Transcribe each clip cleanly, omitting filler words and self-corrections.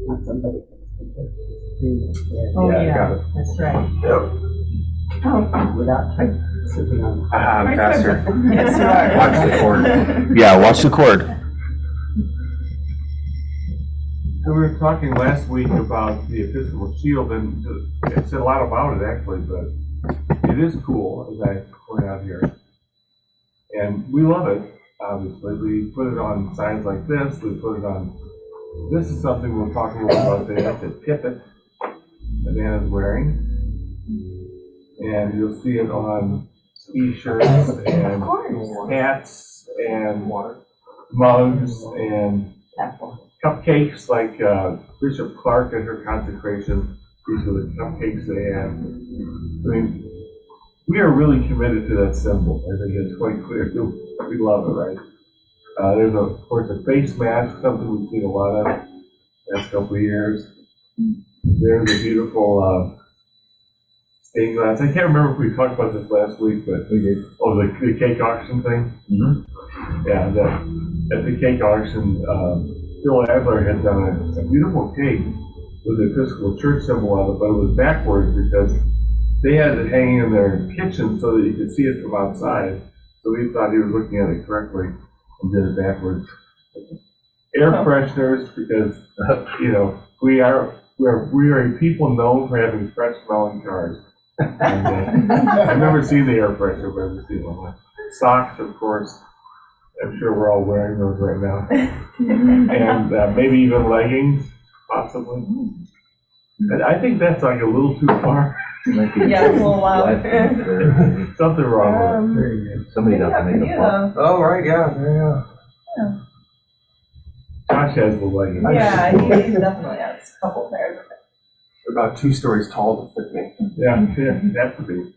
Not somebody. Oh, Yeah, yeah, got it. that's right. Without sitting on. Pastor, Yes, you are. watch the cord. Yeah, watch the cord. So we were talking last week about the Episcopal Shield, and it said a lot about it actually, but it is cool, as I point out here. And we love it, obviously. We put it on signs like this, we put it on, this is something we'll talk a little about today. That's a tippet that Anna's wearing. And you'll see it on t-shirts and hats and mugs and cupcakes, like Bishop Clark at her consecration. These are the cupcakes they had. I mean, we are really committed to that symbol. I think it's quite clear. We love it, right? There's, of course, a face mask, something we've seen a lot of the last couple of years. There's a beautiful stained glass. I can't remember if we talked about this last week, but the cake auction thing. Mm-hmm. Yeah, at the cake auction, Bill Adler had done a beautiful cake with the Episcopal Church symbol on it, but it was backwards because they had it hanging in their kitchen so that you could see it from outside. So we thought he was looking at it correctly and did it backwards. Air fresheners, because we are a people known for having fresh smelling cars. And, I've never seen the air freshener, but I've seen one. Socks, of course. I'm sure we're all wearing those right now. And maybe even leggings, possibly. And I think that's like a little too far. Yeah, it's a little loud. Something wrong with it. Somebody's out to make a fun. Oh, right, yeah. Josh has the leggings. Yeah, he definitely has a couple pairs. About 2 stories tall to fit me. Yeah, that could be.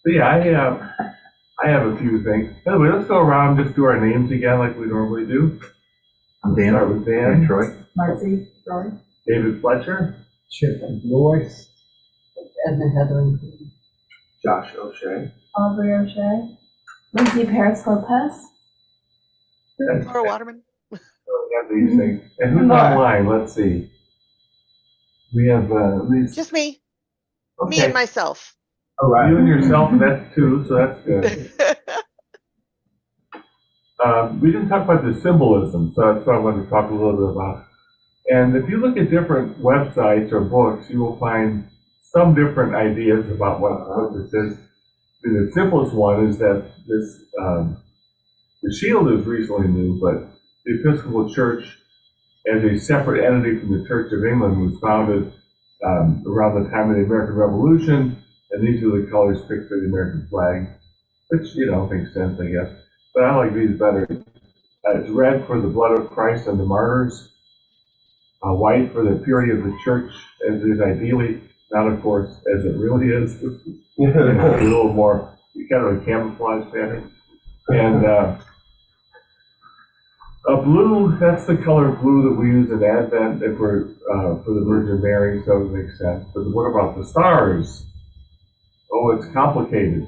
So yeah, I have a few things. Anyway, let's go around and just do our names again like we normally do. I'm Dan. Start with Dan. Troy. Marcy, Troy. David Fletcher. Chip and Lois. Edna Hetherington. Josh O'Shea. Aubrey O'Shea. Lindsay Paris Lopez. Laura Waterman. So we have these things. And who's online? Let's see. We have at least. Just me. Okay. Me and myself. All right. You and yourself, and that's 2, so that's good. We didn't talk about the symbolism, so that's what I wanted to talk a little bit about. And if you look at different websites or books, you will find some different ideas about what this is. The simplest one is that this the shield is recently new, but the Episcopal Church, as a separate entity from the Church of England, was founded around the time of the American Revolution, and these are the colors picked for the American flag, which makes sense, I guess. But I like these better. It's red for the blood of Christ and the martyrs, white for the purity of the church, as is ideally, not of course as it really is. A little more kind of a camouflage pattern. And blue, that's the color blue that we use in Advent if we're for the Virgin Mary, so it makes sense. But what about the stars? Oh, it's complicated.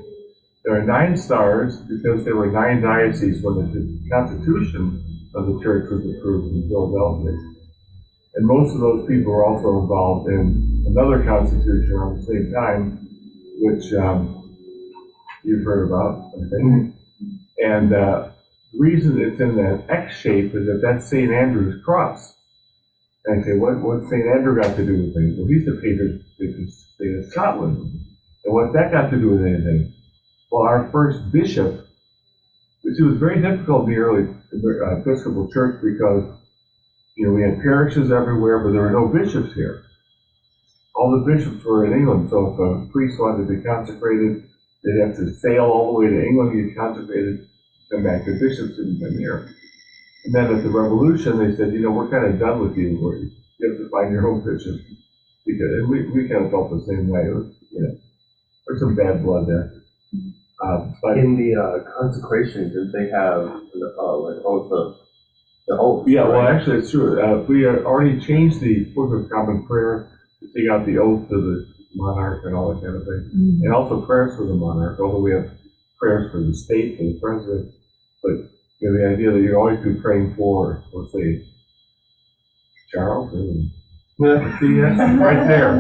There are 9 stars because there were 9 dioceses when the Constitution of the Church was approved in Philadelphia. And most of those people were also involved in another constitution around the same time, which you've heard about, I think. And the reason it's in that X shape is that that's St. Andrew's cross. And I say, what's St. Andrew got to do with things? Well, he's the patron saint of Scotland. And what's that got to do with anything? Well, our first bishop, which was very difficult in the early Episcopal Church because, we had parishes everywhere, but there were no bishops here. All the bishops were in England, so if a priest wanted to be consecrated, they'd have to sail all the way to England to get consecrated, come back. The bishops didn't come here. And then at the Revolution, they said, we're kind of done with you. You have to find your own bishop. And we kind of felt the same way. There's some bad blood there. But In the consecration, did they have the oath? yeah, well, right? actually, it's true. We already changed the Book of Common Prayer to take out the oath to the monarch and all that kind of thing. Mm-hmm. And also prayers for the monarch, although we have prayers for the state, for the president. But the idea that you always be praying for, let's say, Charles, and see, yes, right there.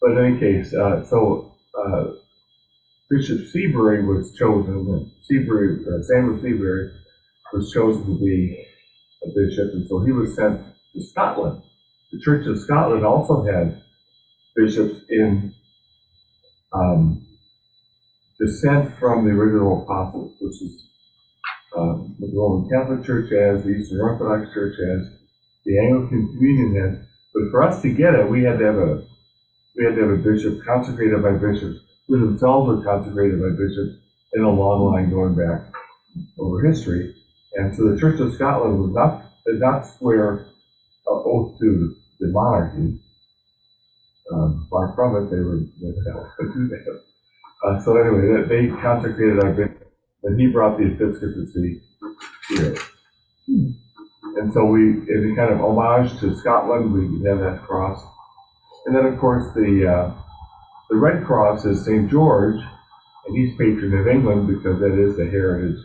But in any case, Bishop Seabury was chosen, Samuel Seabury was chosen to be a bishop, and so he was sent to Scotland. The Church of Scotland also had bishops in descent from the original apostles, which is what the Roman Catholic Church has, the Eastern Orthodox Church has, the Anglican Communion has. But for us to get it, we had to have a bishop consecrated by bishops, who themselves were consecrated by bishops in a long line going back over history. And so the Church of Scotland did not swear an oath to the monarchy. Far from it, they would do that. So anyway, they consecrated our bishop, and he brought the episcopacy here. And so in a kind of homage to Scotland, we have that cross. And then, of course, the Red Cross is St. George, and he's patron of England because that is the heritage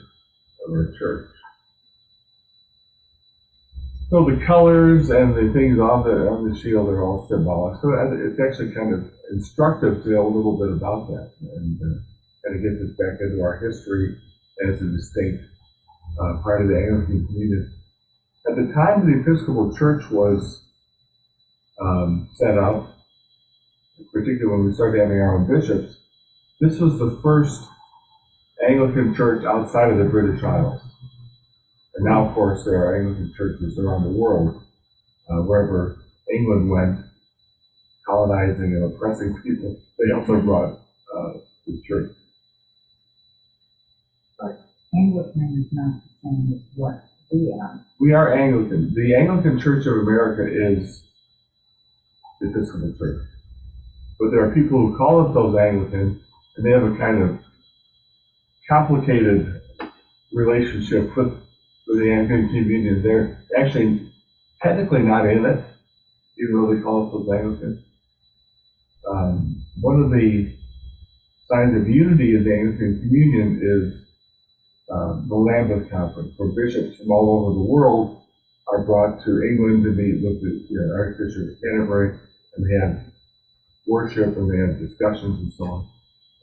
of our church. So the colors and the things on the shield are all symbolic. So it's actually kind of instructive to know a little bit about that and kind of get this back into our history as a distinct part of the Anglican community. At the time the Episcopal Church was set up, particularly when we started having our own bishops, this was the first Anglican church outside of the British Isles. And now, of course, there are Anglican churches around the world, wherever England went, colonizing and oppressing people. They also brought the church. Anglican is not the same as what we are. We are Anglican. The Anglican Church of America is the Episcopal Church. But there are people who call themselves Anglican, and they have a kind of complicated relationship with the Anglican Communion. They're actually technically not in it, even though they call themselves Anglican. One of the signs of unity in the Anglican Communion is the Lambeth Conference, where bishops from all over the world are brought to England to meet with the Archbishop of Canterbury, and they have worship and they have discussions and so on.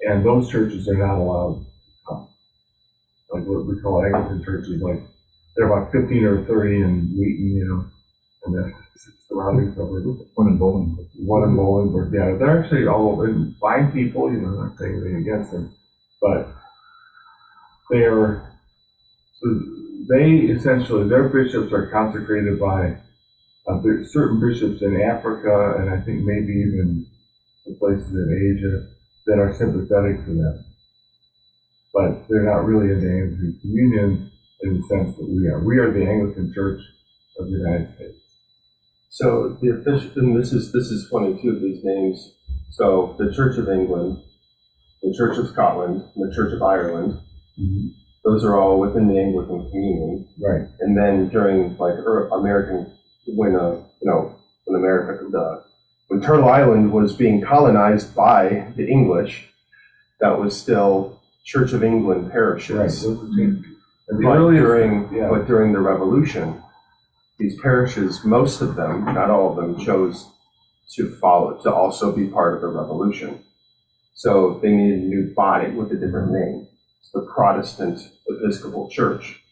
And those churches are not allowed to come. Like what we call Anglican churches, like they're about 15 or 30 in Wheaton, and then surrounding suburbs. One in Bolingbrook, yeah. They're actually all over, and fine people, I'm not saying anything against them, but their bishops are consecrated by certain bishops in Africa, and I think maybe even some places in Asia that are sympathetic to them. But they're not really in the Anglican Communion in the sense that we are. We are the Anglican Church of the United States. So the official, and this is funny too, these names. So the Church of England, the Church of Scotland, and the Church of Ireland, those are all within the Anglican Communion. Right. And then during when Turtle Island was being colonized by the English, that was still Church of England parishes. Right. Those are changed. And But during the Revolution, these parishes, most of them, not all of them, chose to also be part of the Revolution. So they needed a new body with a different name. It's the Protestant Episcopal Church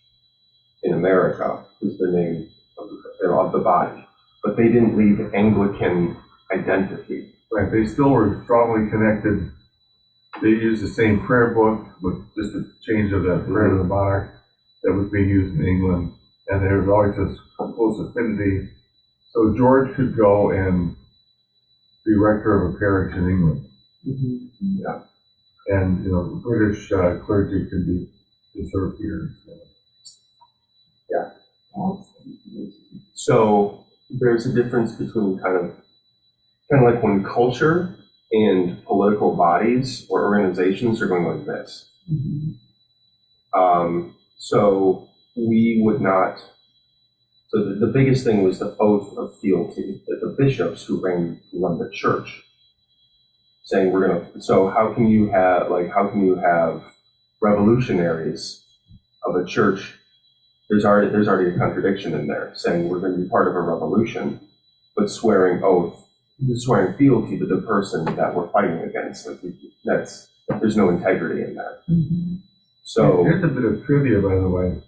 in America is the name of the body. But they didn't leave Anglican identity. Right, they still were strongly connected. They used the same prayer book with just a change of the prayer to the monarch that was being used in England. And there was always this close affinity. So George could go and be rector of a parish in England. Yeah. And, the British clergy could be served here. Yeah. So there's a difference between kind of like when culture and political bodies or organizations are going like this. So we would not. So the biggest thing was the oath of fealty that the bishops who run the church saying so how can you have revolutionaries of a church there's already a contradiction in there, saying we're going to be part of a revolution, but swearing fealty to the person that we're fighting against. Like, there's no integrity in that. Mhm. So, Here's a bit of trivia, by the way.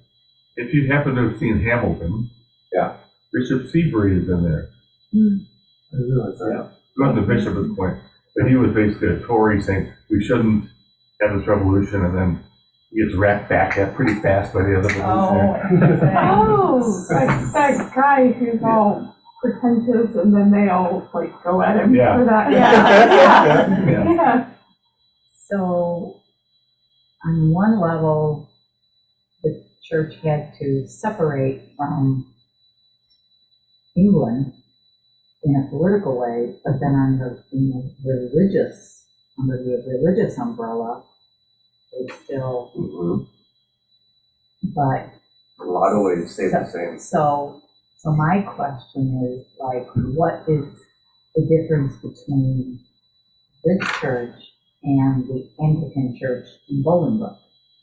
If you happen to have seen Hamilton, yeah. Bishop Seabury is in there. I realize that. He wasn't a bishop at the point, but he was basically a Tory saying we shouldn't have this revolution, and then he gets wrapped back at pretty fast by the other revolutionaries. Oh, like that guy who's all pretentious and then they all like go at him Yeah. for that. Yeah. Yeah. So, on one level, the church had to separate from England in a political way, but then under the religious umbrella, they still, Mhm. but In a lot of ways, stay the same. so my question is, like, what is the difference between this church and the Anglican church in Bolingbrook,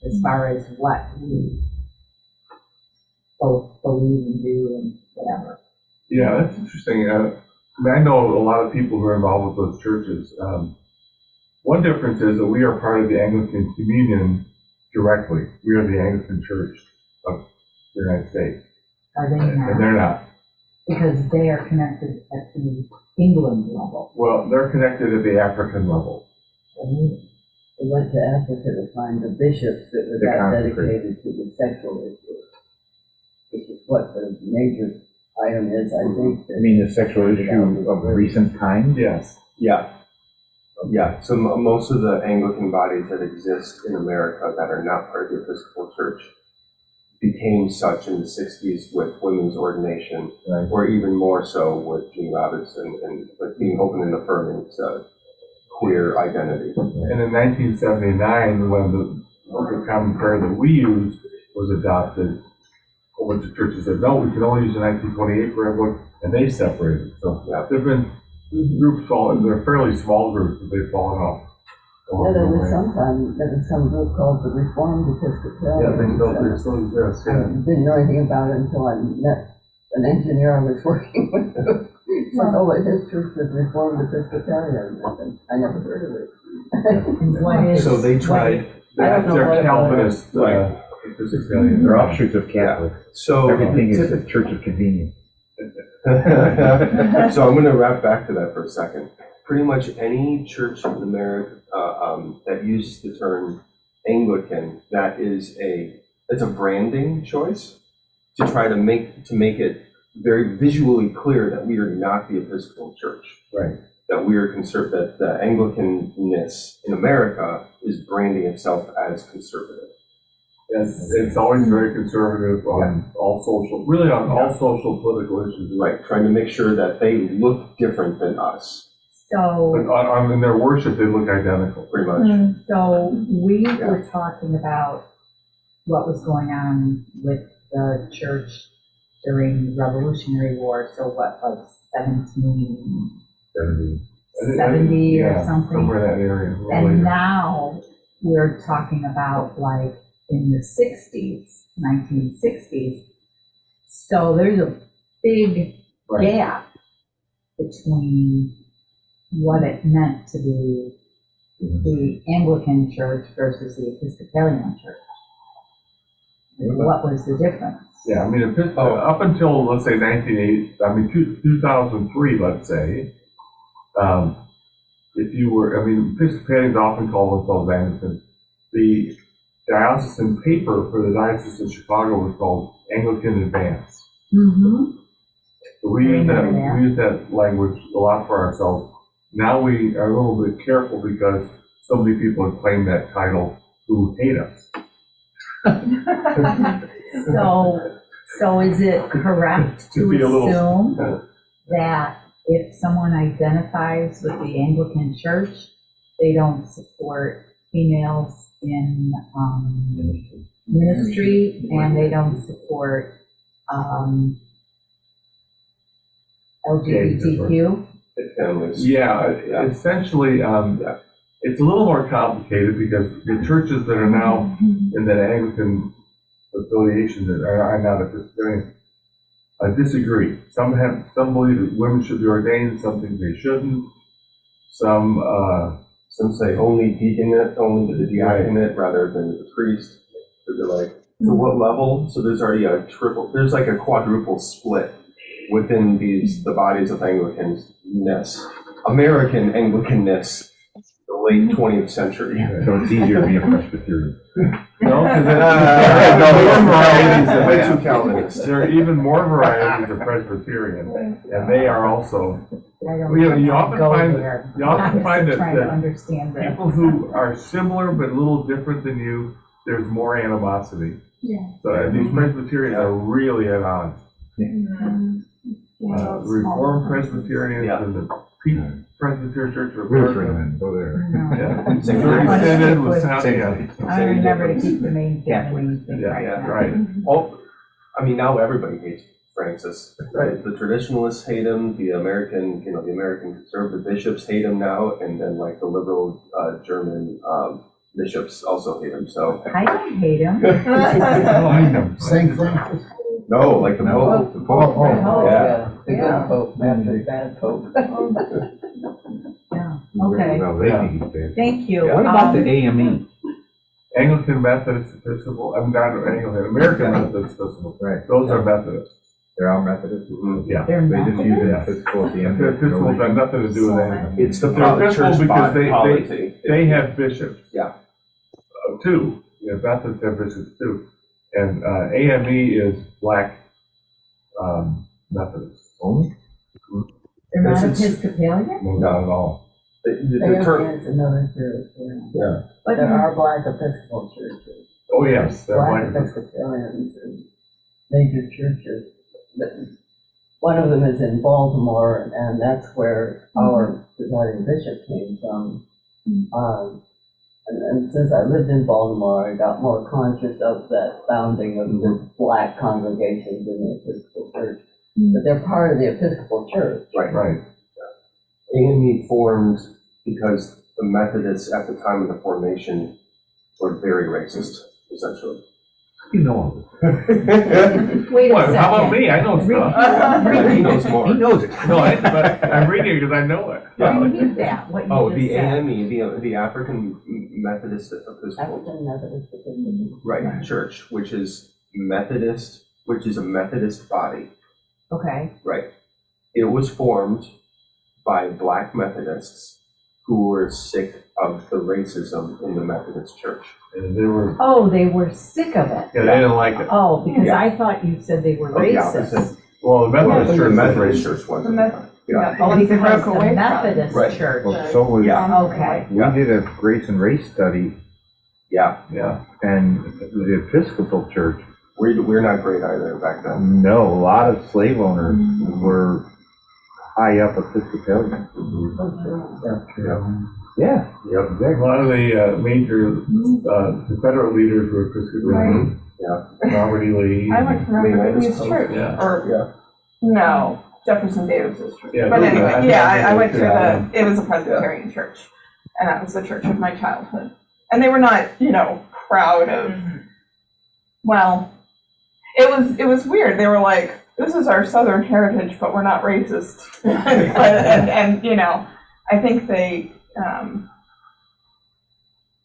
as far as what we both believe and do and whatever? Yeah, that's interesting. I know a lot of people who are involved with those churches. One difference is that we are part of the Anglican Communion directly. We are the Anglican Church of the United States, Are they and not? they're not. Because they are connected at the England level. Well, they're connected at the African level. We went to Africa to find the bishops that were The that consecrated. dedicated to the sexual issue, which is what the major item is, I think. I mean, the sexual issue of recent times? Yes. Yeah. Yeah, so most of the Anglican bodies that exist in America that are not part of the Episcopal Church became such in the 60s with women's ordination, Right. or even more so with Gene Robinson and like being open and affirming to queer identity. And in 1979, when the common prayer that we used was adopted, a whole bunch of churches said, no, we can only use the 1928 prayer book, and they separated. So Yeah. there have been groups falling, they're fairly small groups, but they've fallen off. Yeah, there was some group called the Reformed Episcopalians. Yeah, they still exist, I yeah. didn't know anything about it until I met an engineer I was working with. It's like, oh, his church was Reformed Episcopalian, and I never heard of it. And what is? So they tried, I don't know They're what- Calvinist, Right. Episcopalian. They're offshoots of Catholic. so Everything is a church of convenience. So I'm going to wrap back to that for a second. Pretty much any church in America that uses the term Anglican, it's a branding choice to try to make it very visually clear that we are not the Episcopal Church. Right. That we are that the Anglicanness in America is branding itself as conservative. It's always very conservative on all social political issues. Right, trying to make sure that they look different than us, But So, in their worship, they look identical. pretty much. so we Yeah. were talking about what was going on with the church during the Revolutionary War, so what, like 1770 or Yeah, something? somewhere in that area. a little And later. now we're talking about like in the 60s, 1960s. So there's a big Right. gap between what it meant to be the Anglican church versus the Episcopalian church. What was the difference? Yeah, I mean, up until, let's say, 2003, let's say, Episcopalians often call themselves Anglicans. The diocesan paper for the Diocese of Chicago was called Anglican Advance. Mm-hmm. So we use that language a lot for ourselves. Now we are a little bit careful because so many people have claimed that title who hate us. So is it correct to be a little- assume that if someone identifies with the Anglican Church, they don't support females in ministry, and they don't support LGBTQ? Families. Yeah, essentially, it's a little more complicated because the churches that are now in that Anglican affiliation that are not a Presbyterian, disagree. Some believe that women should be ordained, some think they shouldn't. Some say only deaconate, only the diaconate rather than the priest. So they're like, to what level? So there's already there's like a quadruple split within the bodies of Anglicanness, American Anglicanness, the late 20th century. So it's easier to be a Presbyterian. no, because Way too Calvinist. there are even more varieties of Presbyterian, and they are also. I don't Well, you know if often I'd go find- there. you often I'm just find that- trying to that understand that. People who are similar but a little different than you, there's more animosity. Yeah. So these Presbyterians are really at odds. Yeah, Reformed Presbyterians Yeah. and the Presbyterian Church of Lutheran, America. and go there. Yeah. Same So thing. extended with sound, Same yeah. thing. I remember to keep the main family thing Yeah, right yeah, now. right. Well, I mean, now everybody hates Francis, right? The traditionalists hate him, the American conservative bishops hate him now, and then like the liberal German bishops also hate him, so. I don't hate him. Same thing. No, like the Pope. The Pope. Oh, Yeah, the yeah. good pope, not the bad pope. Yeah, okay. Well, they think he's bad. Thank you. What about the AME? Anglican Methodist Episcopal, I'm not Anglican, American Methodist Episcopal. Right. Those are Methodists. They're all Methodists. Yeah. They're They just use Methodists? an Episcopal at the end. The Episcopals have nothing to do with anything. It's the They're church Episcopal because polity. They have bishops. Yeah. Two. Methodists have bishops too. And AME is black Methodists. Only? They're not This is- Episcopalian? No, not at all. The term, It's another church, yeah. But There are black Episcopal churches. Oh, yes, they're Black black. Episcopalians and major churches. But one of them is in Baltimore, and that's where our presiding bishop came from. And since I lived in Baltimore, I got more conscious of that founding of the black congregations in the Episcopal Church. But they're part of the Episcopal Church. Right. AME formed because the Methodists at the time of the formation were very racist, essentially. You know. Wait a What, second. how about me? I know stuff. He knows more. He knows it. No, but I'm reading it because I know it. Repeat that, what Oh, you the just said. AME, the African Methodist Episcopal, African Methodist Episcopal. right, church, which is Methodist, which is a Methodist body, Okay, right? It was formed by black Methodists who were sick of the racism in the Methodist church. And they were, oh, they were sick of it. yeah, they didn't like it. Oh, because Yeah. I thought you said they were Oh, yeah, racist. Well, the Methodist The church was Methodist racist. church was. The Meth- Yeah. Oh, Once they because broke the away from. Methodist Right. church. Well, so was, Yeah. Okay, we did a grace and race study, Yeah, Yeah. and the Episcopal Church, we're not great either back then. no, a lot of slave owners were high up Episcopalians. Yeah, Yep. A lot of the major Confederate leaders were Episcopalian. Yeah. Robert E. Lee. I went to Robert Lee's church, Yeah. or, Yeah. no, Jefferson Davis's church. Yeah, But I anyway, think yeah, that's I went to yeah. it was a Presbyterian church, and that was the church of my childhood. And they were not, proud of, well, it was weird. They were like, this is our Southern heritage, but we're not racist. and I think they,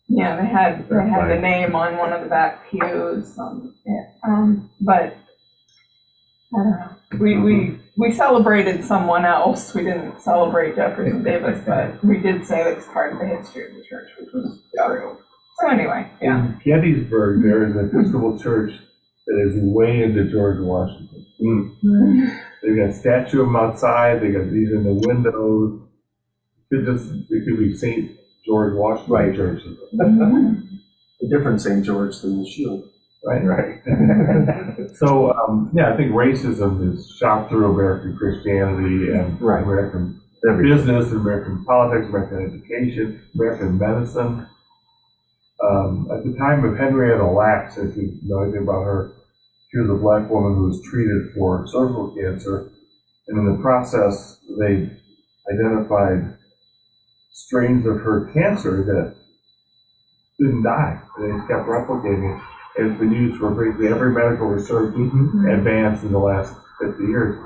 they had the name on one of the back pews. But I don't know. We celebrated someone else. We didn't celebrate Jefferson Davis, but we did say that it's part of the history of the church, which was true. So anyway, yeah. In Gettysburg, there is an Episcopal church that is way into George Washington. They've got a statue of him outside. They got these in the windows. It could be St. George Washington Right. Church. A different St. George than the shield. Right. So, I think racism is shot through American Christianity and Right. American business, American politics, American education, American medicine. At the time of Henrietta Lacks, if you know anything about her, she was a black woman who was treated for cervical cancer, and in the process, they identified strains of her cancer that didn't die. They just kept replicating it. has been used for basically every medical research advanced in the last 50 years.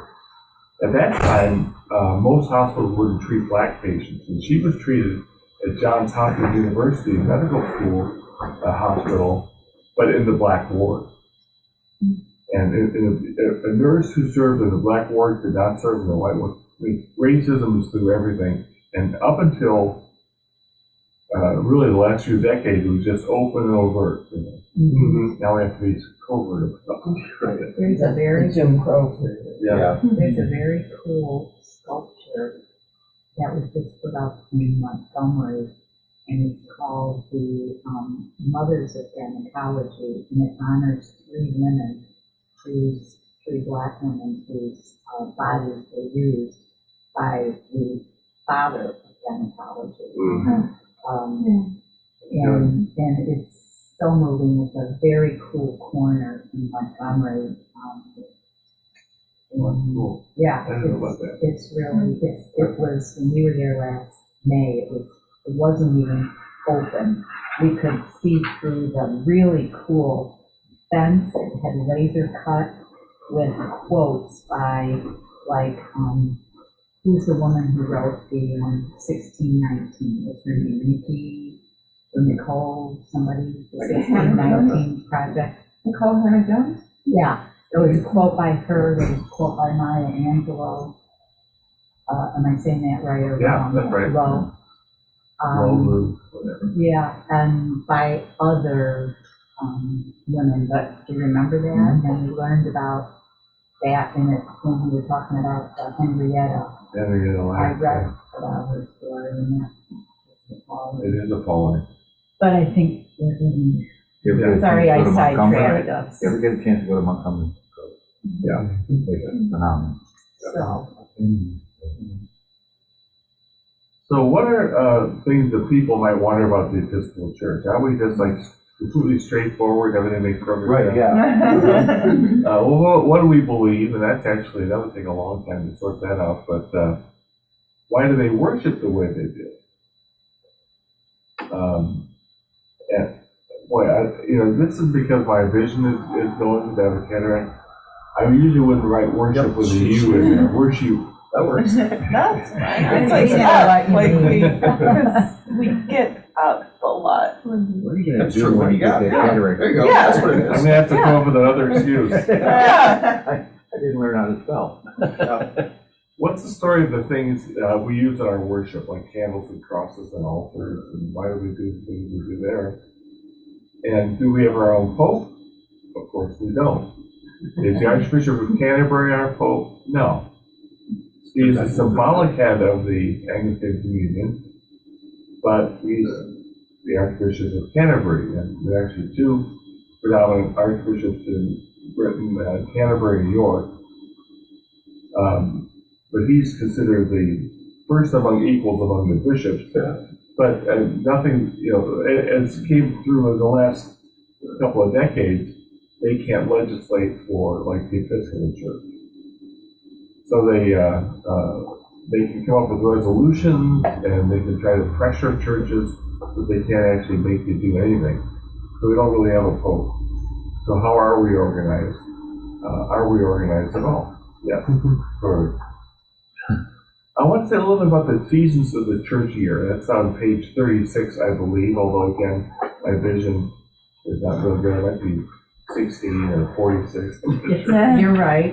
At that time, most hospitals wouldn't treat black patients, and she was treated at Johns Hopkins University Medical School hospital, but in the black ward. And a nurse who served in the black ward could not serve in the white ward. I mean, racism was through everything. And up until really the last few decades, it was just open and overt. You know? Now we have to be covert about it. There's a very, Jim Crow period. Yeah. there's a very cool sculpture that was just put up in Montgomery, and it's called the Mothers of Gynecology, and it honors three black women whose bodies were used by the father of gynecology. And it's so moving. It's a very cool corner in Montgomery. Cool. Yeah, I didn't know about that. it's really, it was, when we were there last May, it wasn't even open. We could see through the really cool fence. It had laser cut with quotes by, like, who's the woman who wrote the 1619? What's her name? Nikki or Nicole, somebody? The 1619 project. Nicole Hannah Jones? Yeah, there was a quote by her, there was a quote by Maya Angelou. Am I saying that right or Yeah, wrong? that's right. Low. Whatever. Yeah, and by other women, but do you remember that? And we learned about that in it when we were talking about Henrietta. I read about her story and that. It is appalling. But I think we're getting, You ever get a sorry, I chance to go to Montgomery? sidetracked us. You ever get a chance to go to Montgomery? Yeah. It's phenomenal. So, So what are things that people might wonder about the Episcopal Church? Are we just like completely straightforward, everything makes perfect sense? yeah. Well, what do we believe? And that's actually, that would take a long time to sort that out, but why do they worship the way they do? And boy, this is because my vision is going to have a cataract. I usually wouldn't write worship with a U in there. Worship. That works. That's fine. It's like, Yeah, like what because we get up a lot. What are you gonna That's do true. when you Yeah, get that yeah. cataract? There you go. Yeah. That's what it I'm is. gonna have to come up with another excuse. Yeah. I didn't learn how to spell. What's the story of the things we use in our worship, like candles and crosses and altars, and why do we do the things we do there? And do we have our own pope? Of course we don't. Is the Archbishop of Canterbury our pope? No. He is the symbolic head of the Anglican Communion, but he's the Archbishop of Canterbury, and there are actually two predominant archbishops in Britain, Canterbury and York. But he's considered the first among equals among the bishops. But nothing, as came through in the last couple of decades, they can't legislate for like the Episcopal Church. So they can come up with resolutions and they can try to pressure churches, but they can't actually make you do anything. So we don't really have a pope. So how are we organized? Are we organized at all? Yes. I want to say a little bit about the seasons of the church year. That's on page 36, I believe, although again, my vision is not real good. It might be 16 or 46. you're right.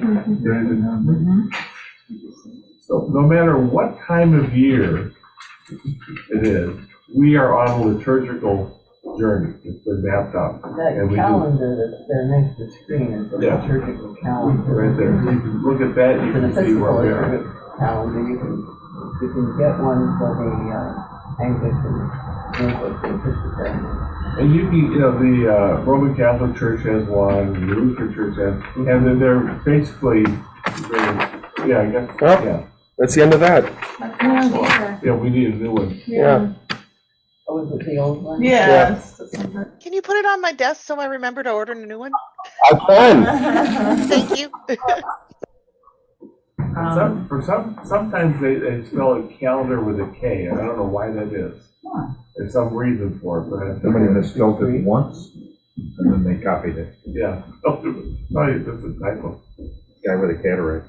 So no matter what time of year it is, we are on a liturgical journey. It's been mapped out. That And we do. calendar that's there next to the screen is the Yeah. liturgical calendar. Right there. So you can look at that, you It's an can see where Episcopal we are. liturgical calendar. You can get one for the Anglican, the Episcopalian. And you can, the Roman Catholic Church has one, the Lutheran Church has, and then they're basically, yeah, I guess, Well, yeah. That's the end of that. Yeah, we need a new one. Yeah. Oh, was it the old one? Yeah. It's December. Can you put it on my desk so I remember to order a new one? I can. Thank you. Sometimes they spell a calendar with a K, and I don't know why that is. There's some reason for it, but Somebody misspelled it once. And then they copied it. Yeah. Oh, sorry, that's a typo. Guy with a cataract.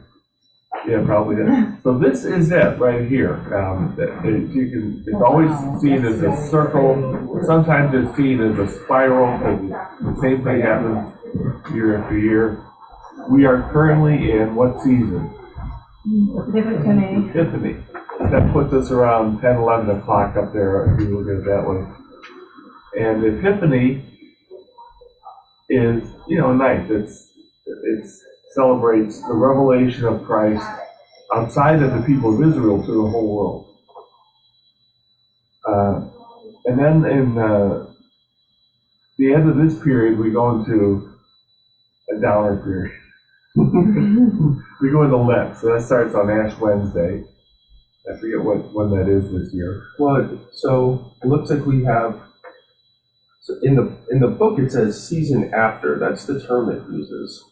Yeah, probably is. So this is it right here. It's always seen as a circle. Sometimes it's seen as a spiral, and the same thing happens year after year. We are currently in what season? Epiphany. Epiphany. That puts us around 10, 11 o'clock up there, if you look at it that way. And Epiphany is, nice. It celebrates the revelation of Christ outside of the people of Israel to the whole world. And then in the end of this period, we go into a downer period. We go into Lent, so that starts on Ash Wednesday. I forget when that is this year. Well, so it looks like we have, so in the book it says season after, that's the term it uses.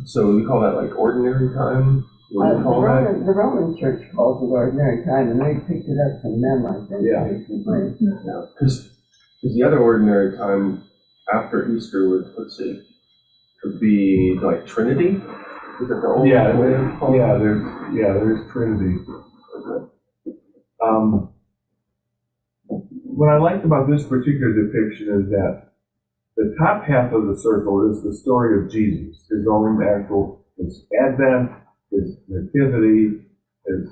So we call that like ordinary time? What do we call that? The Roman Church calls it ordinary time, and they picked it up from them, I think. Yeah. Recently. Yeah, because the other ordinary time after Easter would, let's see, could be like Trinity? Is it the old way of calling it? There's Trinity. What I liked about this particular depiction is that the top half of the circle is the story of Jesus, his advent, his nativity, his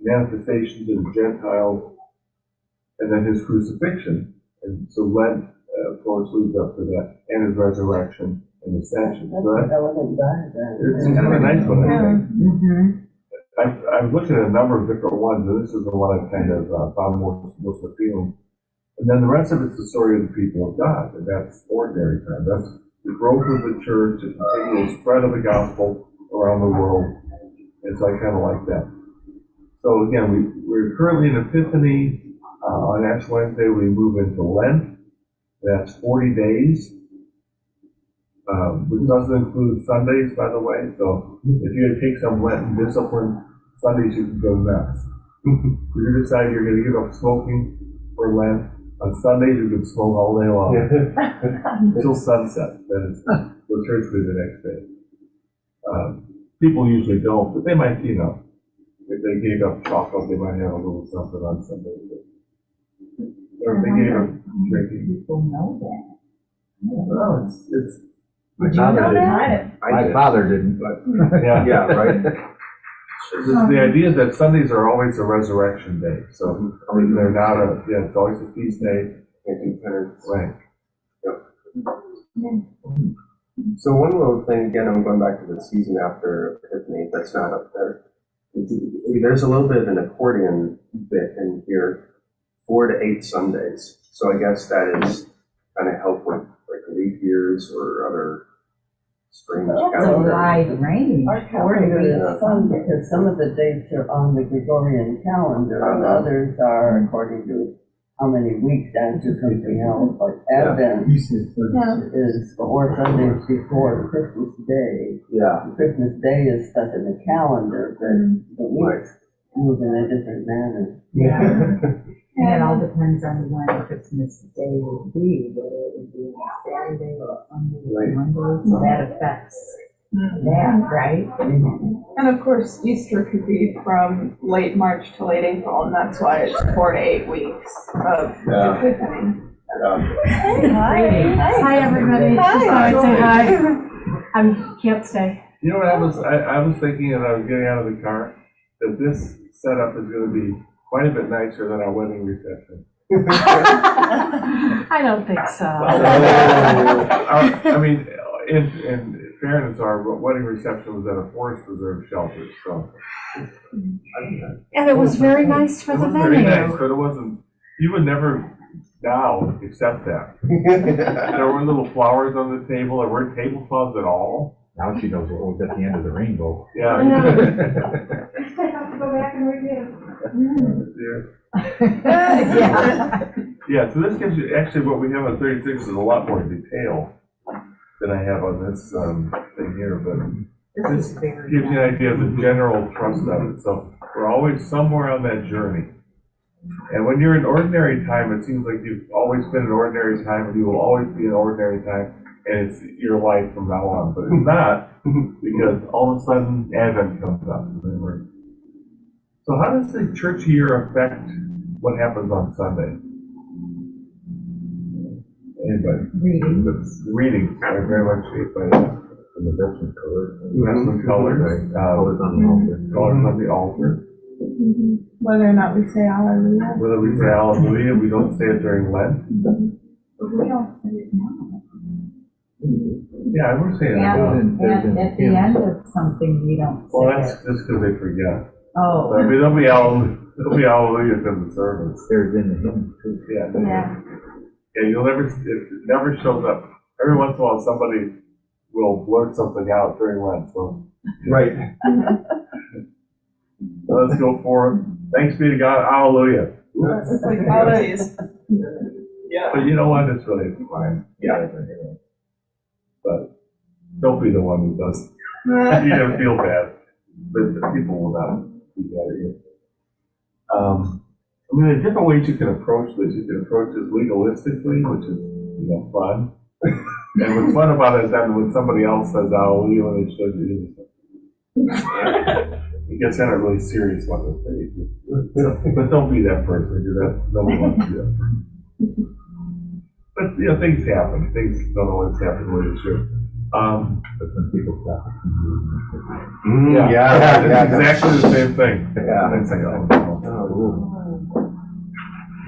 manifestation to the Gentiles, and then his crucifixion. And so Lent, of course, leads up to that, and his resurrection and ascension. So That's an elegant diagram. it's kind of a nice one, I think. Mm-hmm. I've looked at a number of different ones, and this is the one I've kind of found most appealing. And then the rest of it's the story of the people of God, and that's ordinary time. That's the growth of the church, the continual spread of the gospel around the world. And so I kind of like that. So again, we're currently in Epiphany. On Ash Wednesday, we move into Lent. That's 40 days. Which doesn't include Sundays, by the way. So if you take some Lenten discipline, Sundays you can go nuts. If you decide you're going to give up smoking for Lent, on Sundays you can smoke all day long until sunset. Then it's the church will be the next day. People usually don't, but they might, if they gave up chocolate, they might have a little something on Sunday. Or if they gave up drinking. People know that. Well, it's My Did you father know didn't. that? My father didn't, but. yeah. right? The idea that Sundays are always a resurrection day, so they're not it's always a feast day. Right. So one little thing, again, I'm going back to the season after Epiphany, that's not up there. There's a little bit of an accordion bit in here, 4 to 8 Sundays. So I guess that is kind of help with like leap years or other strange Well, It's a calendar. wide range. Our calendar is fun because some of the dates are on the Gregorian calendar and others are according to how many weeks after something else, like Advent is 4 Sundays before Christmas Day. Yeah, Christmas Day is stuck in the calendar, but the weeks move in a different manner. And it all depends on when Christmas Day will be, whether it will be on Saturday or Sunday or Right. Monday, so that affects that, right? And of course, Easter could be from late March to late April, and that's why it's 4 to 8 weeks of Yeah. Epiphany. Hi, everybody. Just thought I'd say hi. I can't stay. You know what I was thinking as I was getting out of the car, that this setup is going to be quite a bit nicer than our wedding reception. I don't think so. I mean, in fairness, our wedding reception was at a forest preserve shelter, so. And it was very nice for It the was very nice, venue. but it wasn't, you would never now accept that. There were little flowers on the table, there weren't tablecloths at all. Now she knows what was at the end of the rainbow. Yeah. I have to go back and read it. Yeah. Yeah, so this gives you, actually what we have on 36 is a lot more detail than I have on this thing here, but This is very gives you an idea of the general thrust of it. So we're always somewhere on that journey. And when you're in ordinary time, it seems like you've always been in ordinary time, and you will always be in ordinary time, and it's your life from now on. But it's not, because all of a sudden Advent comes up. So how does the church year affect what happens on Sunday? Anybody? Reading. The readings are very much shaped by that. And the vestment colors. Vestment colors, Colors on the altar. colors on the altar. Whether or not we say hallelujah. Whether we say hallelujah, we don't say it during Lent. But we don't say it now. Yeah, we're saying it. And at the end of something, we don't Well, say that's it. just because they forget. Oh, I mean, there'll be hallelujah in the service. There's in the hymn too. Yeah. Yeah. Yeah, it never shows up. Every once in a while, somebody will blurt something out during Lent, so Right. let's go for it. Thanks be to God, hallelujah. It's like holidays. Yeah. But you know what, it's really fine. Yeah. But don't be the one who does. You're gonna feel bad, but the people will not be mad at you. I mean, there are different ways you can approach this. You can approach this legalistically, which is, fun. And what's fun about it is that when somebody else says hallelujah, when they show you, it gets kind of really serious one to say. But don't be that person, because nobody wants to be that person. But, things happen. Things don't always happen the way they should. But when people clap. It's exactly the same thing. Yeah. It's like, oh, no.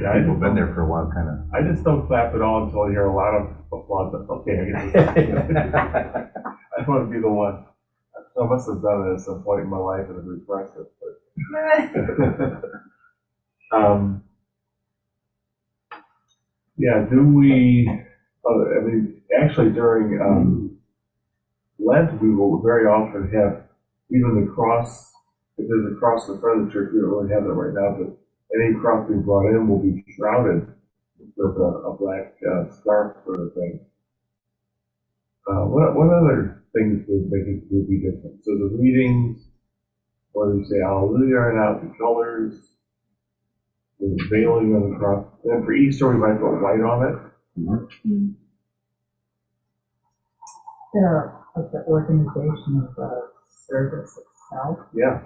Yeah, People been there for a while, kind of. I just don't clap at all until I hear a lot of applause. Okay, I guess I just want to be the one. I must have done it at some point in my life and it repressed it. But yeah, do we? Actually, during Lent, we will very often have even the cross. If there's a cross in front of the church, we don't really have that right now, but any cross we brought in will be shrouded with a black scarf sort of thing. What other things would make it would be different? So the readings, whether you say hallelujah or not, the colors, the veiling on the cross. And for Easter, we might put white on it. the organization of the service itself. Yeah.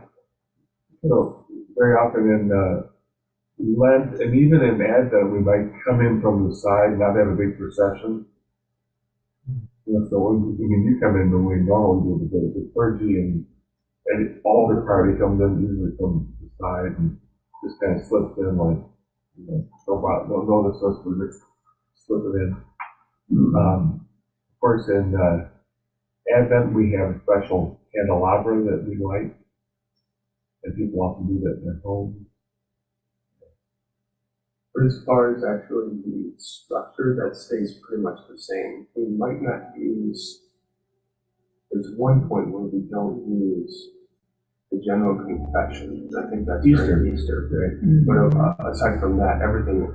So very often in Lent and even in Advent, we might come in from the side, not have a big procession. So you come in the way normally do the clergy and all the party comes in usually from the side and just kind of slips in like, don't notice us, we just slip it in. Of course, in Advent, we have a special candelabra that we light, and people often do that in their homes. But as far as actually the structure, that stays pretty much the same. We might not use, there's one point where we don't use the general confession. I think that's during Easter, right? But aside from that, everything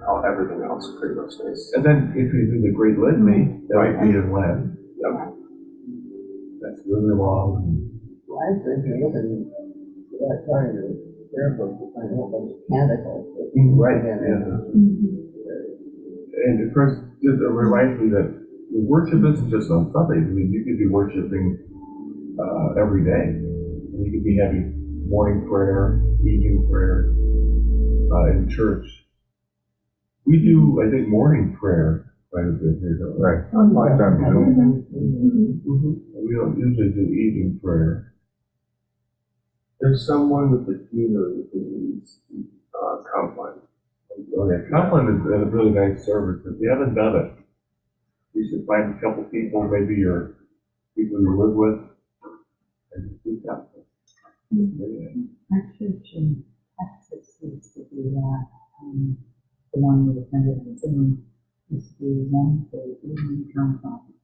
else pretty much stays. And then if you do the Great Litany, that might be in Lent. Yep. That's really long. I think you look at that part of the prayer book, you find a whole bunch of canticles. Right, yeah. And of course, it reminds me that the worship isn't just on Sundays. I mean, you could be worshiping every day. You could be having morning prayer, evening prayer in church. We do, I think, morning prayer quite a bit here, don't we? Right. We don't usually do evening prayer. There's someone with the deanery who needs Compline. Oh, yeah, Compline is a really nice service. If you haven't done it, you should find a couple people, maybe your people you live with, and just do Compline. Our church in Texas used to do that. The one we attended in Zoom used to do Wednesday evening countdown.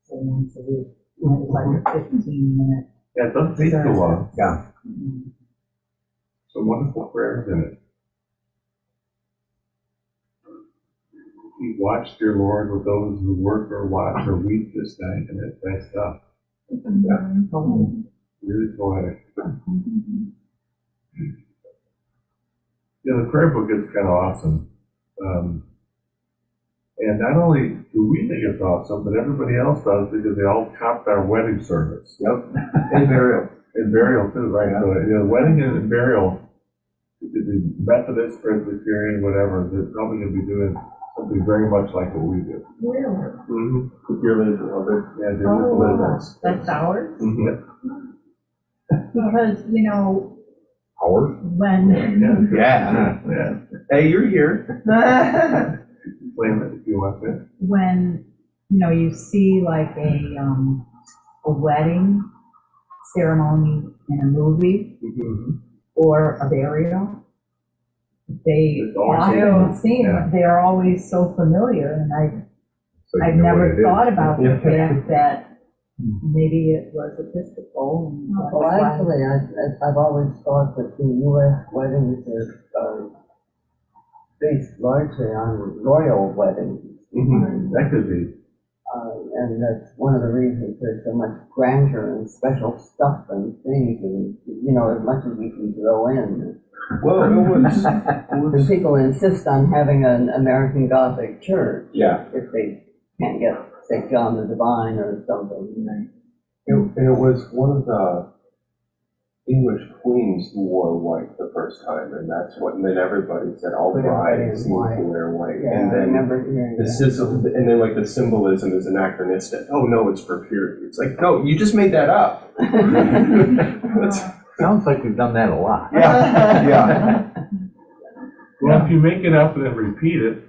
So once a week, it was like a 15-minute. Yeah, it doesn't take too long. Yeah. Some wonderful prayers in it. You watched your Lord with those who work or watch or weep this night, and it's nice stuff. Really poetic. Yeah, the prayer book is kind of awesome. And not only do we think it's awesome, but everybody else does because they all copped our wedding service. Yep. And burial. And burial too, right? So, wedding and burial, the Methodist, Presbyterian, whatever, they're probably going to be doing something very much like what we do. Really? Mm-hmm. Your lives a little bit. Yeah, they're Oh, a little wow. bit. That's ours? Mhm. Because, Ours? when, Yeah. Yeah. Hey, you're here. Claim it if you want to. when, you see like a wedding ceremony in a movie Mhm. or a burial, they It's always often so- seem, yeah. they're always so familiar, and So you I've know what never it is. thought about the Yeah. fact that maybe it was Episcopal. And that's Well, why- actually, I've always thought that the US weddings are based largely on royal weddings. Mhm. That could be. And that's one of the reasons there's so much grandeur and special stuff and things and, as much as you can throw in. Well, And people insist on having an American Gothic church yeah. if they can't get St. John the Divine or something. And it was one of the English queens who wore white the first time, and and then everybody said all Put everybody brides in need white. to wear white. Yeah, And I then remember hearing the that. sizzle, and then like the symbolism is anachronistic. Oh no, it's for purity. It's like, no, you just made that up. It's- Sounds like we've done that a lot. yeah, yeah. Well, if you make it up and then repeat it,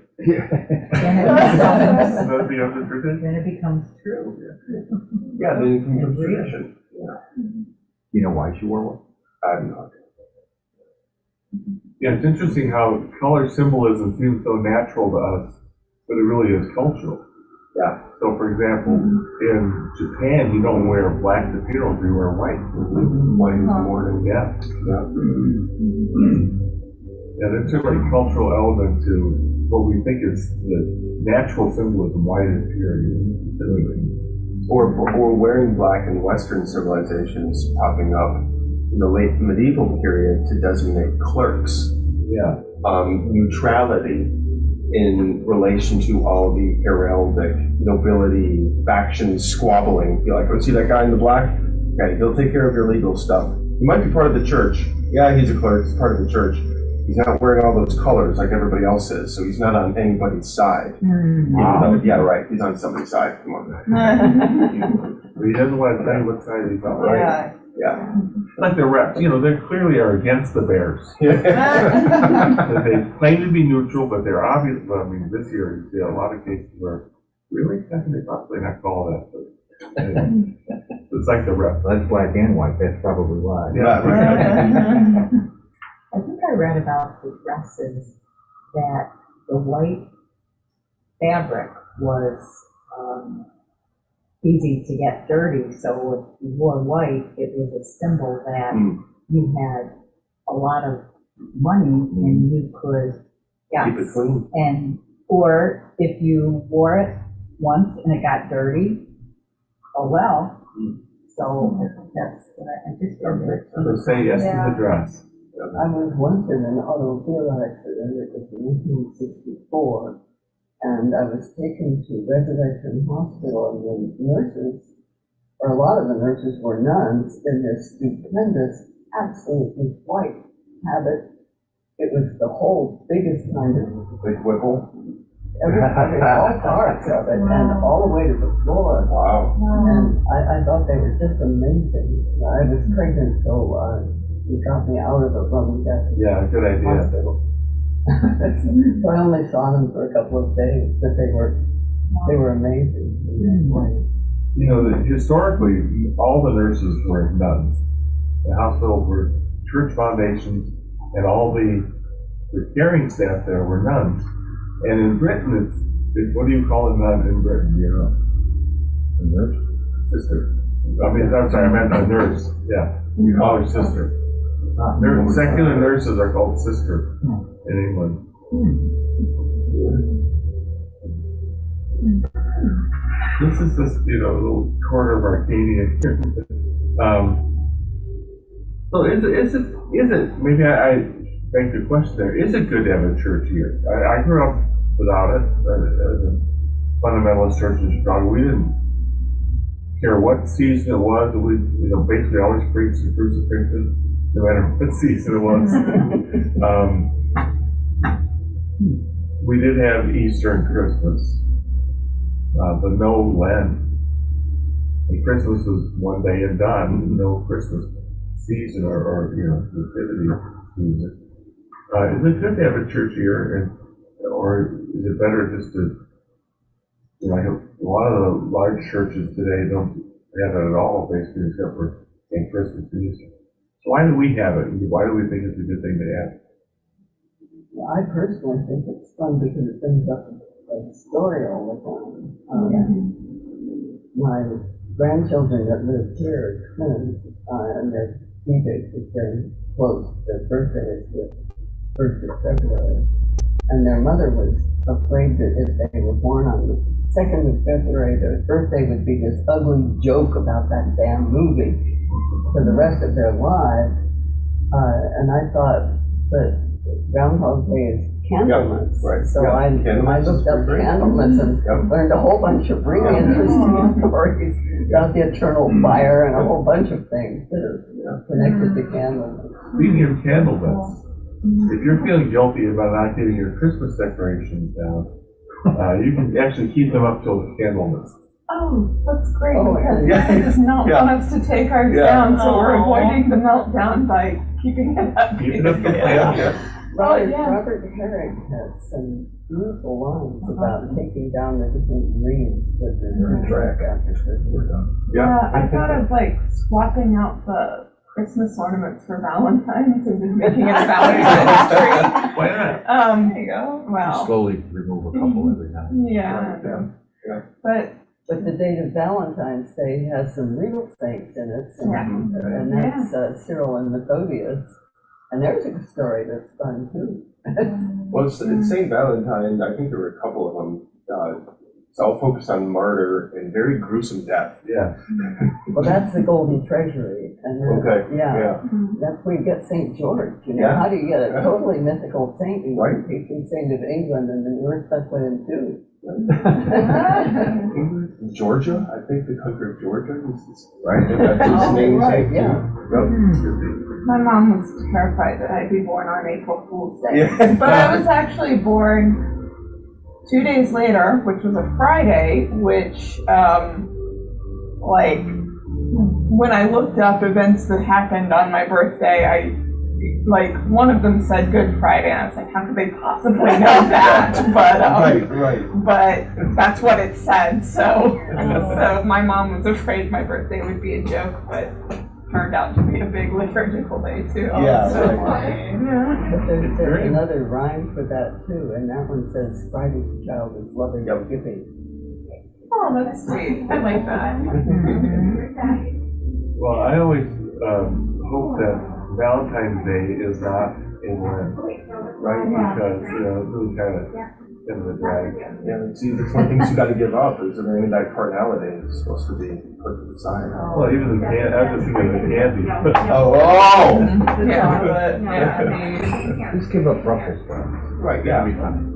that'd be under tradition. Then it becomes true. Yeah, then it becomes tradition. You know why she wore one? I'm not. Yeah, it's interesting how color symbolism seems so natural to us, but it really is cultural. Yeah. So, for example, in Japan, you don't wear black to funerals, you wear white. White is mourning. Yeah. Yeah. Yeah, there's certainly a cultural element to what we think is the natural symbolism, white is purity. Or wearing black in Western civilizations popping up in the late medieval period to designate clerks. Yeah. Neutrality in relation to all the heraldic nobility factions squabbling. You're like, oh, see that guy in the black? Okay, he'll take care of your legal stuff. He might be part of the church. Yeah, he's a clerk, he's part of the church. He's not wearing all those colors like everybody else is, so he's not on anybody's side. Even though, yeah, right, he's on somebody's side. Come on. But he doesn't want to tell you what side he's on, right? Yeah. Yeah. Like the refs, they clearly are against the Bears. Yeah. They claim to be neutral, but they're obvious. Well, I mean, this year you see a lot of cases where really, I think they probably not call that. But anyway, it's like the refs. That's black and white, that's probably why. Yeah. I think I read about the dresses that the white fabric was easy to get dirty, so if you wore white, it was a symbol that you had a lot of money and you could, Keep it clean. or if you wore it once and it got dirty, oh well. So that's what I just remember. So say yes to the dress. I was once in an automobile accident, it was in 1964, and I was taken to Resurrection Hospital, and the nurses, or a lot of the nurses were nuns, in this stupendous, absolutely white habit. It was the whole biggest kind of Big whipple. all parts of it, and all the way to the floor. Wow. And I thought they were just amazing. I was pregnant, so he got me out of the Roman Catholic Yeah, good idea. hospital. So I only saw them for a couple of days, but they were amazing. Historically, all the nurses were nuns. The hospitals were church foundations, and all the caring staff there were nuns. And in Britain, it's what do you call a nun in Britain? A nurse? Sister. I'm sorry, I meant a nurse. Yeah, you call her sister. Secular nurses are called sister in England. This is just, little corner of Arcadia here. So is it, maybe I beg the question there, is it good to have a church here? I grew up without it, as a fundamentalist church in Chicago. We didn't care what season it was. We, basically always preached the crucifixion, no matter what season it was. We did have Easter and Christmas, but no Lent. And Christmas was one day and done, no Christmas season or nativity season. Is it good to have a church here, or is it better just to, like a lot of the large churches today don't have it at all, basically, except for St. Christmas and Easter. So why do we have it? Why do we think it's a good thing to have? I personally think it's fun because it brings up a story all the time. My grandchildren that live here are twins, and their due dates are very close. Their birthday is the 1st of February. And their mother was afraid that if they were born on the 2nd of February, their birthday would be this ugly joke about that damn movie for the rest of their lives. And I thought, but Groundhog Day is Candlemas. Yeah, right. So Yeah. I looked up Candlemas and learned a whole bunch of really interesting stories about the eternal fire and a whole bunch of things that are connected to Candlemas. Speaking of Candlemas, if you're feeling guilty about not getting your Christmas decorations down, you can actually keep them up till Candlemas. Oh, that's great, Oh, because yeah. he does not Yeah. want us to take ours Yeah. down, so we're Aw. avoiding the meltdown by keeping it up. Keep it up till Yeah. Candlemas. Robert, yeah. Robert Herrick has some beautiful lines about taking down the different dreams that are track after Christmas. Yeah, I thought of like swapping out the Christmas ornaments for Valentine's and just making it a Valentine's tree. Why not? There you go. Well, Slowly remove a couple every now and then. yeah. But But the date of Valentine's Day has some real saints in it, and that's Cyril and Methodius. And there's a story that's fun too. Well, it's St. Valentine, I think there were a couple of them. It's all focused on martyr and very gruesome death. Yeah. Well, that's the Golden Treasury, and Okay, yeah, that's where you get St. George. Yeah. How do you get a totally mythical saint? You Right. can patron saint of England, and then we're stuck with him too. Georgia, I think the country of Georgia is right. That's his Oh, name, right, St. yeah. my mom was terrified that I'd be born on April Fool's Day. Yeah. But I was actually born 2 days later, which was a Friday, which, when I looked up events that happened on my birthday, one of them said Good Friday, and I was like, how could they possibly know that? But that's what it said, so my mom was afraid my birthday would be a joke, but turned out to be a big liturgical day too. Yeah, So, right. yeah. But there's another rhyme for that too, and that one says, Friday's child is loving Yep. and giving. Oh, that's sweet. I like that. Well, I always hope that Valentine's Day is not in Lent, right? Because, it really kind of a drag. Yeah, see, that's one of the things you gotta give up, is that any that carnality is supposed to be put to the side. Well, even the candy, I was just thinking of the candy. Yeah. Just give up Brussels sprouts. Right, That'd be yeah. fun.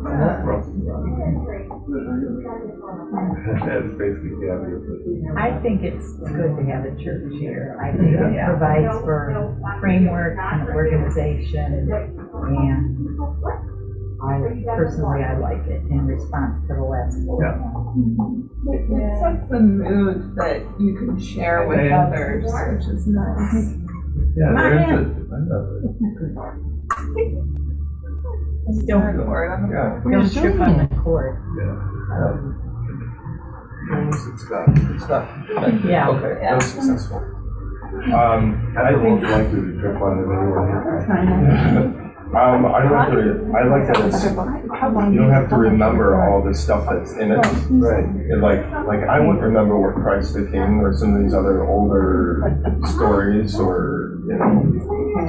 That's basically candy. I think it's good to have a church here. I think it provides for framework and organization, and I like it in response to the last board. It sets the mood that you can share with Yeah. others, which is nice. Yeah, there's Still record on the Yeah. Don't trip on the cord. It's not, Yeah. okay, that was successful. I think it's likely to trip on it anyway. I like that it's, you don't have to remember all the stuff that's in it. Right. And like I wouldn't remember what Christ the King or some of these other older stories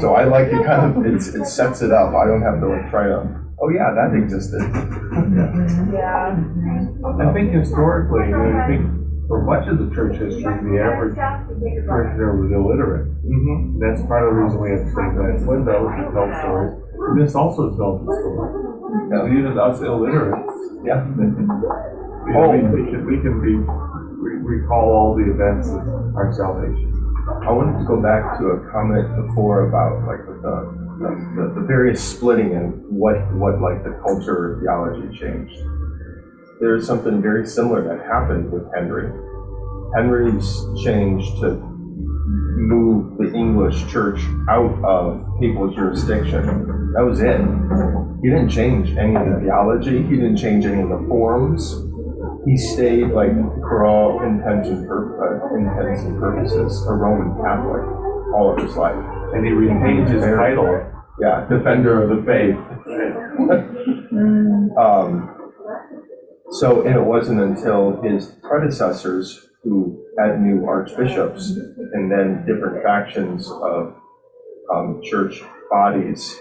so I like it kind of, it sets it up. I don't have to try to, oh yeah, that existed. Yeah. I think historically, for much of the church history, the average parishioner was illiterate. Mm-hmm. That's part of the reason we have stained glass windows to tell stories. This also tells the story. Yeah. Even us illiterates, Yeah. we can recall all the events of our salvation. I wanted to go back to a comment before about like the various splitting and what like the culture or theology changed. There's something very similar that happened with Henry. Henry's changed to move the English church out of papal jurisdiction. That was it. He didn't change any of the theology. He didn't change any of the forms. He stayed, like, for all intents and purposes, a Roman Catholic all of his life. And he retained his title. Yeah, defender of the faith. So, and it wasn't until his predecessors who had new archbishops and then different factions of church bodies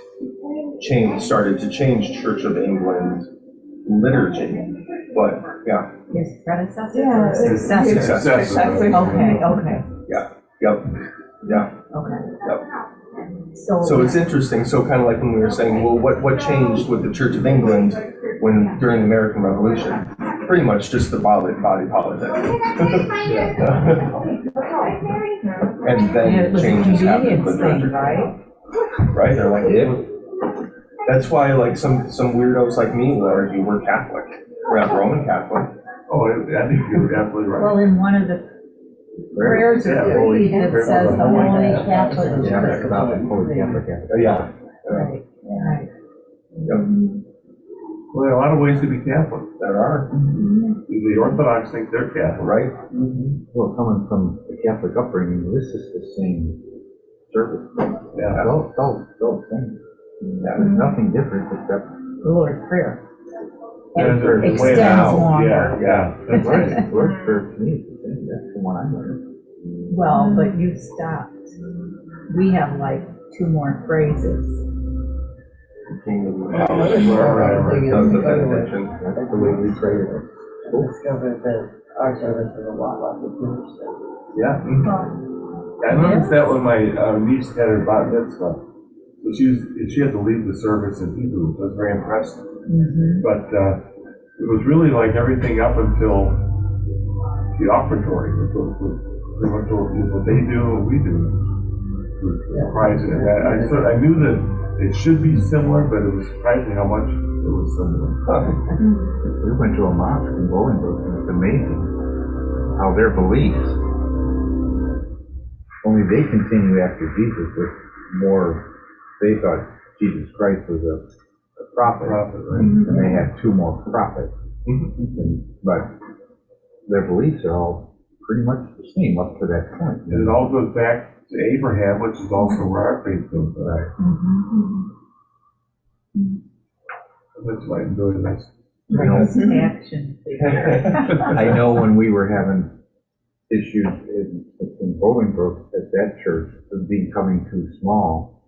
started to change Church of England liturgy. But, yeah. His predecessor Yeah, or successor? Successor. Okay, Yep, yeah. okay. So it's interesting, so kind of like when we were saying, well, what changed with the Church of England during the American Revolution? Pretty much just the body politic. And Yeah, then it was a changes happened convenience with thing, liturgy. right? Right, they're like, that's why like some weirdos like me will argue we're Catholic. We're not Roman Catholic. Oh, I think you're absolutely right. Well, in one of the prayers of the creed, it says the Holy Catholic Yeah, Church. about the Holy Catholic. Yeah. Right, right. Well, there are a lot of ways to be Catholic. There are, The Orthodox think they're Catholic. right? Well, coming from the Catholic upbringing, this is the same service. Yeah. It's all the same. There's nothing different except. The Lord's Prayer. And It there's a way extends out. longer. Yeah, that's right. Lord's Prayer to me is the same, that's the one I learned. Well, but you stopped. We have like 2 more phrases. Kingdom. Right. The benediction. That's the way we pray it. Discovered that our service is a lot like the Jewish service. Yeah. I noticed that when my niece had her bat mitzvah. So she had to lead the service in Hebrew. I was very impressed. But it was really like everything up until the offertory. It was pretty much what they do and what we do. It was surprising. I knew that it should be similar, but it was surprising how much it was similar. We went to a mosque in Bolingbrook, and it's amazing how their beliefs, only they continue after Jesus with more, they thought Jesus Christ was a prophet, Right? and they had 2 more prophets. But their beliefs are all pretty much the same up to that point. And it all goes back to Abraham, which is also where our faith goes back. That's why I enjoy this. Action. I know when we were having issues in Bolingbrook at that church of becoming too small,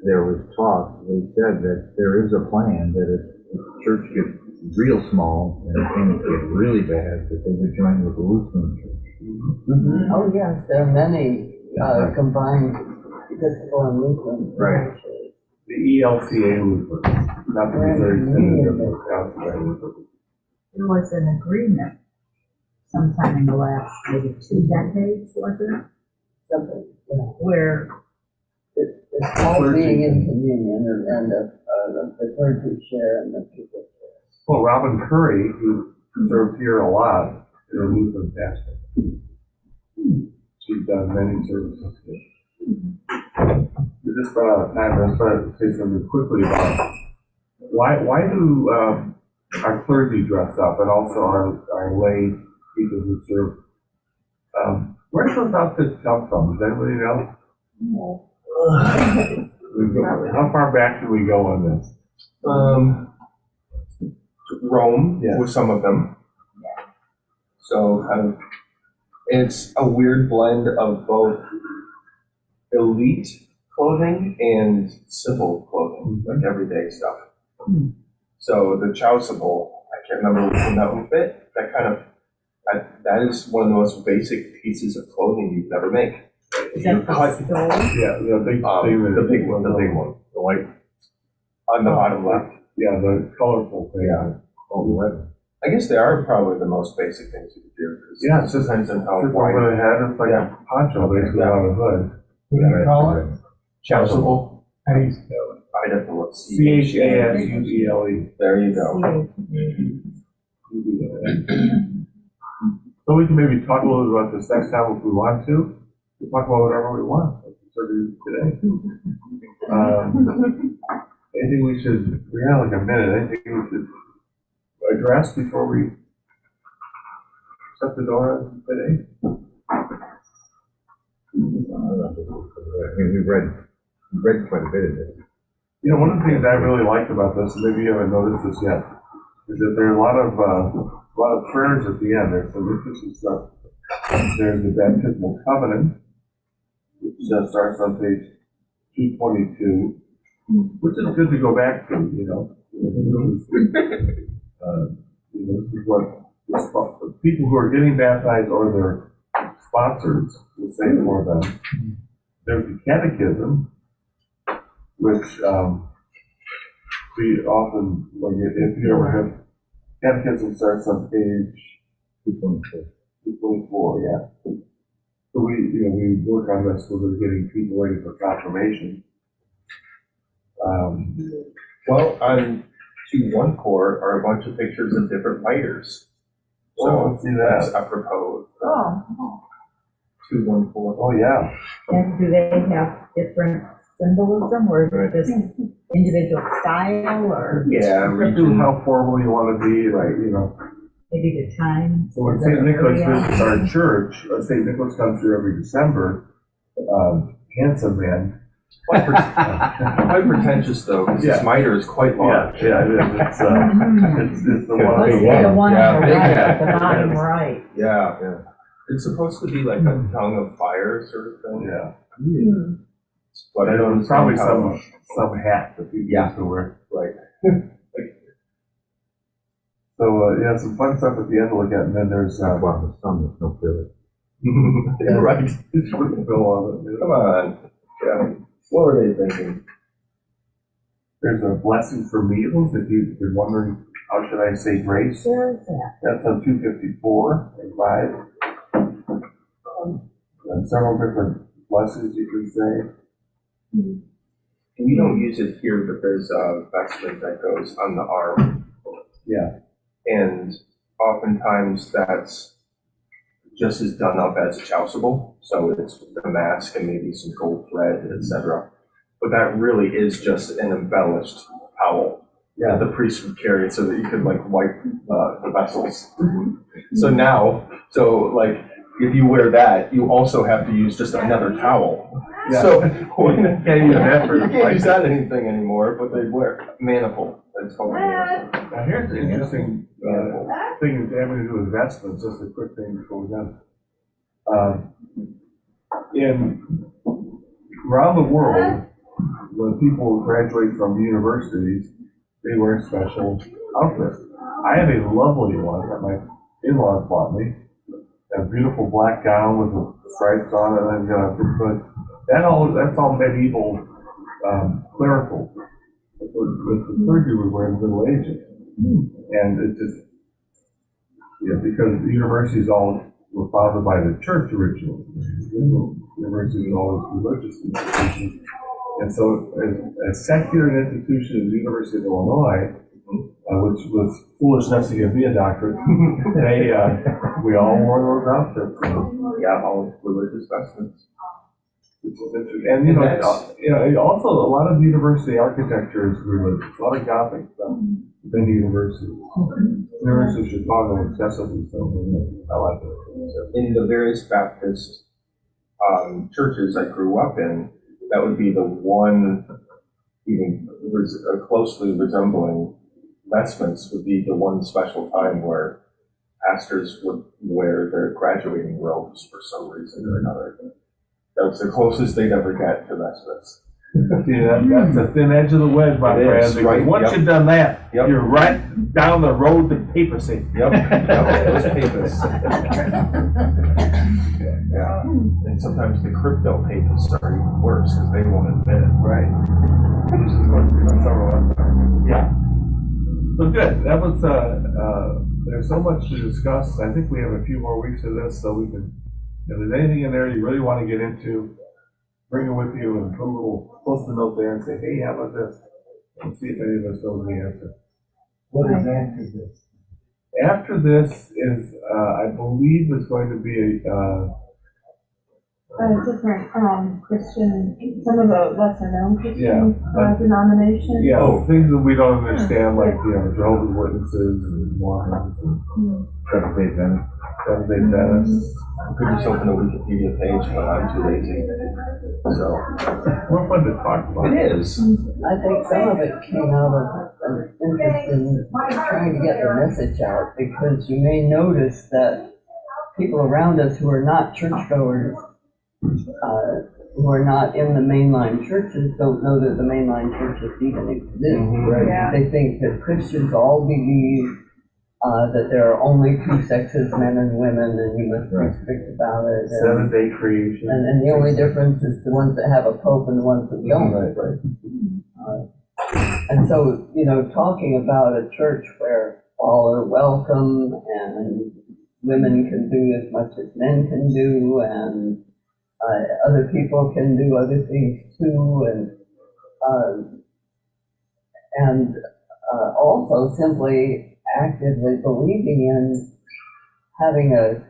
there was talk, they said that there is a plan that if the church gets real small and things get really bad, that they would join with the Lutheran Church. Oh, yes, there are many combined Episcopal and Lutheran Right. churches. The ELCA Lutheran, not to be very similar to Lutheran. There was an agreement sometime in the last maybe 2 decades, was it? Something, Where, it's all being in communion and the clergy share and the people share. Well, Robin Curry, who served here a lot, is a Lutheran pastor. She's done many services here. We just ran out of time, but I started to say something quickly about why do our clergy dress up and also our lay people who serve? Where does those outfits come from? Does anybody know? How far back do we go on this? Rome Yeah. with some of them. So kind of, it's a weird blend of both elite clothing and simple clothing, like everyday stuff. So the chasuble, I can't remember when that one fit. That kind of, that is one of the most basic pieces of clothing you could ever make. is that the stole? Yeah, the big thing. The big one, the light, On the bottom left, yeah, the colorful thing. Yeah. all the way. I guess they are probably the most basic things you could do. 'Cause Yeah, it just depends on how Sits wide. over the head, it's like Yeah. a poncho basically Yeah. on a hood. What do you call it? Chasuble. How do you spell it? I'd have to look. CHASUELE. There you go. So we can maybe talk a little bit about this next time if we want to. We'll talk about whatever we want, like we sort of did today. Anything we should, we have like a minute, anything we should address before we shut the door today? I mean, we read quite a bit of it. You know, one of the things I really like about this, and maybe you haven't noticed this yet, is that there are a lot of prayers at the end. There's some interesting stuff. There's the baptismal covenant, which starts on page 222, which is good to go back to, you know. This is what the people who are getting baptized or their sponsors will say for them. There's the catechism, which we often, like, if you ever have, catechism starts on page 224, yeah. So we work on this when we're getting people ready for confirmation. Well, on 2-1 core are a bunch of pictures of different fighters. Oh, So let's see that's that. apropos. Oh, 2-1 Oh, yeah. And do they have different symbolism, or is it just individual style, or Yeah, Do how formal you want to be, right, you know. maybe the time? So when St. Nicholas visits our church, St. Nicholas comes here every December, handsome man. quite pretentious though, because Yeah. his mitre is quite large. Yeah, it is. It's the one. Let's big see head. the one Yeah, on the big right, head. at the bottom Yes. right. Yeah. It's supposed to be like a tongue of fire sort of thing. Yeah. But I don't. It's probably some hat that people Yeah. used to wear. Right. So, yeah, some fun stuff at the end to look at, and then there's, Well, the sun with no feeling. yeah, Right. it's with the bill on it. Come on. Yeah. What were they thinking? There's a blessing for meals, if you've been wondering, how should I say grace? Where is that? That's on 254 and 5. And several different blessings you can say. We don't use it here, but there's a vestment that goes on the arm. Yeah. And oftentimes that's just as done up as a chasuble. So it's the mask and maybe some gold thread, etc. But that really is just an embellished towel that the priest would carry so that you could like wipe the vessels. So now, if you wear that, you also have to use just another towel. Yeah. So Can't use that for you can't use that anything anymore, but they wear maniple. That's called a maniple. Now, here's the interesting thing having to do with investments, just a quick thing before we're done. Around the world, when people graduate from universities, they wear special outfits. I have a lovely one that my in-laws bought me, a beautiful black gown with the stripes on it, and but that's all medieval clerical. That's what the clergy would wear in the Middle Ages. And it just, because the universities all were founded by the church originally. Universities are always religious institutions. And so a secular institution is the University of Illinois, which was foolish enough to give me a doctorate, we all wore those outfits. Yeah, all religious vestments. And also a lot of university architecture is religious. A lot of Gothic stuff within universities. University of Chicago excessively so. I like it. In the various Baptist churches I grew up in, that would be the one even closely resembling vestments would be the one special time where pastors would wear their graduating robes for some reason or another. That was the closest they'd ever get to vestments. That's the thin edge of the wedge, my It friend. is, Because right, once yep. you've done that, Yep. you're right down the road to papacy. Yep, those papers. Yeah, and sometimes the crypto papers are even worse because they won't admit it. Right. Yeah. So good. That was, there's so much to discuss. I think we have a few more weeks of this, so we can, if there's anything in there you really want to get into, bring it with you and put a little post-it note there and say, hey, how about this? And see if any of us know the answer. What is after this? After this is, I believe is going to be different, Christian, some of the lesser known Christian Yeah. denominations. things that we don't understand, like, Jehovah's Witnesses and Mormons and Seventh-day Adventist. Seventh-day Adventists. Could just open a Wikipedia page, but I'm too lazy. So, More fun to talk about. it is. I think some of it came out of an interest in trying to get the message out, because you may notice that people around us who are not churchgoers, who are not in the mainline churches, don't know that the mainline churches even exist. Right. Yeah. They think that Christians all believe that there are only two sexes, men and women, and you must be strict about it. And, 7-day creation. and the only difference is the ones that have a pope and the ones that don't. Right. And so, talking about a church where all are welcome and women can do as much as men can do, and other people can do other things too, and also simply actively believing in having a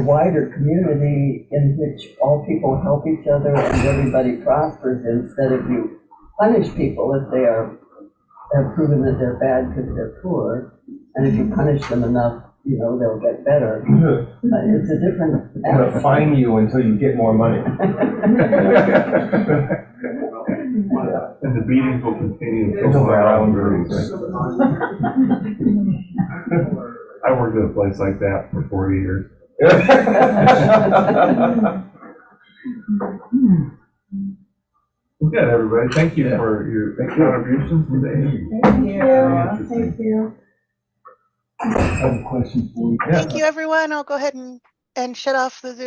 wider community in which all people help each other and everybody prospers, instead of you punish people if they have proven that they're bad because they're poor, and if you punish them enough, they'll get better. It's a different. I'm gonna fine you until you get more money. And the beatings will continue Until until the around boundaries. I worked at a place like that for 40 years. Well, good, everybody. Thank you for your contributions today. Thank you, thank you. I have a question for you. Thank you, everyone. I'll go ahead and shut off the Zoom.